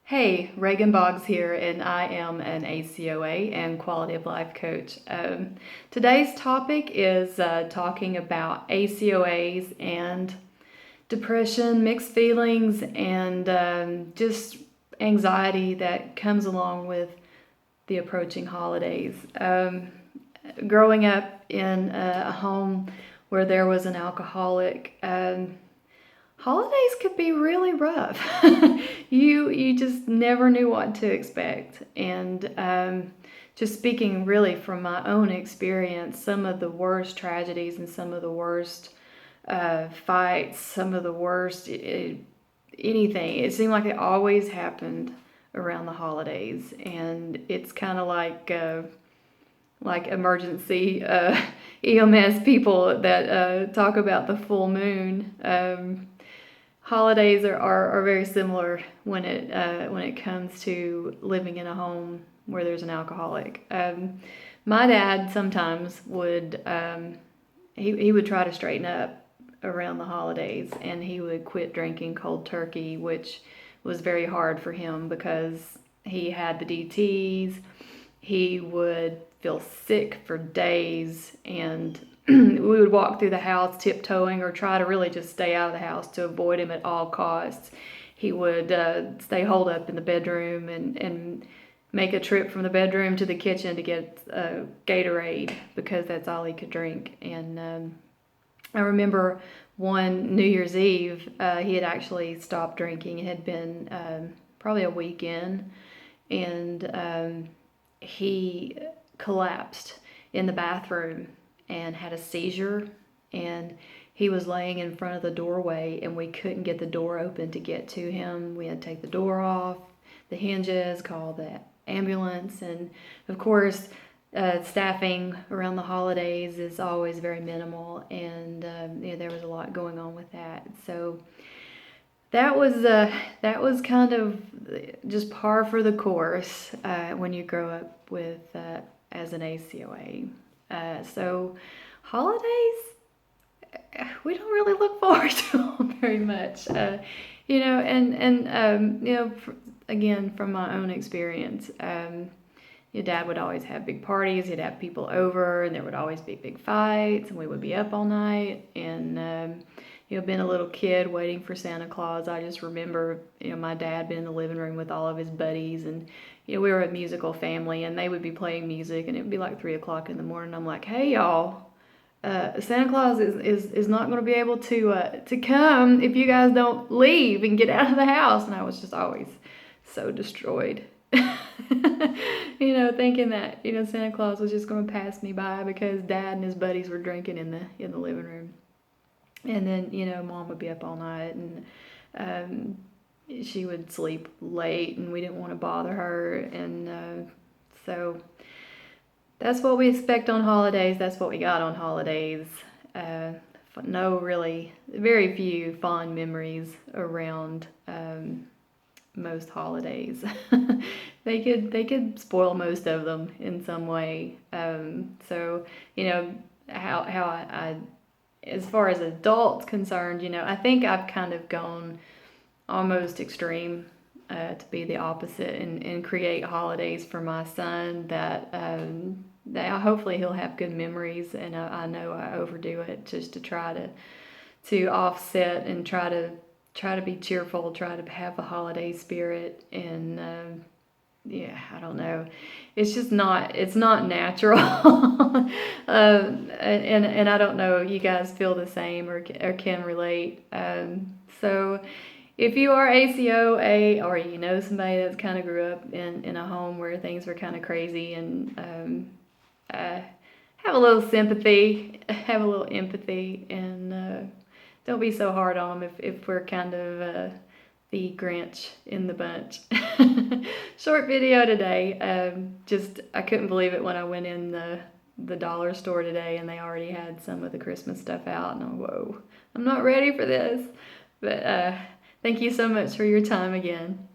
Hey, Reagan Boggs here, and I am an ACOA and quality of life coach. Today's topic is talking about ACOAs and depression, mixed feelings, and just anxiety that comes along with the approaching holidays. Growing up in a home where there was an alcoholic, holidays could be really rough. You just never knew what to expect. And just speaking really from my own experience, some of the worst tragedies and some of the worst fights, some of the worst anything, it seemed like it always happened around the holidays. And it's kind of like emergency EMS people that talk about the full moon. Holidays are very similar when it comes to living in a home where there's an alcoholic. My dad sometimes would he would try to straighten up around the holidays, and he would quit drinking cold turkey, which was very hard for him because he had the DTs. He would feel sick for days, and we would walk through the house tiptoeing or try to really just stay out of the house to avoid him at all costs. He would stay holed up in the bedroom and make a trip from the bedroom to the kitchen to get Gatorade because that's all he could drink. And I remember one New Year's Eve, he had actually stopped drinking. It had been probably a weekend, and he collapsed in the bathroom and had a seizure, and he was laying in front of the doorway, and we couldn't get the door open to get to him. We had to take the door off the hinges, call the ambulance, and of course staffing around the holidays is always very minimal, and there was a lot going on with that. So that was kind of just par for the course when you grow up with as an ACOA. So holidays, we don't really look forward to them very much, again, from my own experience, your dad would always have big parties. He'd have people over, and there would always be big fights, and we would be up all night. And being a little kid waiting for Santa Claus, I just remember, my dad being in the living room with all of his buddies, and we were a musical family, and they would be playing music, and it would be like 3 o'clock in the morning. I'm like, hey y'all, Santa Claus is not going to be able to come if you guys don't leave and get out of the house. And I was just always so destroyed. Thinking that Santa Claus was just going to pass me by because Dad and his buddies were drinking in the living room, and then Mom would be up all night, and she would sleep late, and we didn't want to bother her, and so that's what we expect on holidays. That's what we got on holidays. Very few fond memories around most holidays. They could spoil most of them in some way. So how I as far as adults concerned, I think I've kind of gone almost extreme to be the opposite and create holidays for my son that hopefully he'll have good memories. And I know I overdo it just to try to offset and try to be cheerful, try to have a holiday spirit, and I don't know. It's just not natural. And I don't know, you guys feel the same or can relate. So if you are ACOA, or somebody that's kind of grew up in a home where things were kind of crazy, and have a little sympathy, have a little empathy, and don't be so hard on them if we're kind of the Grinch in the bunch. Short video today. I couldn't believe it when I went in the dollar store today and they already had some of the Christmas stuff out, and whoa, I'm not ready for this. But thank you so much for your time again.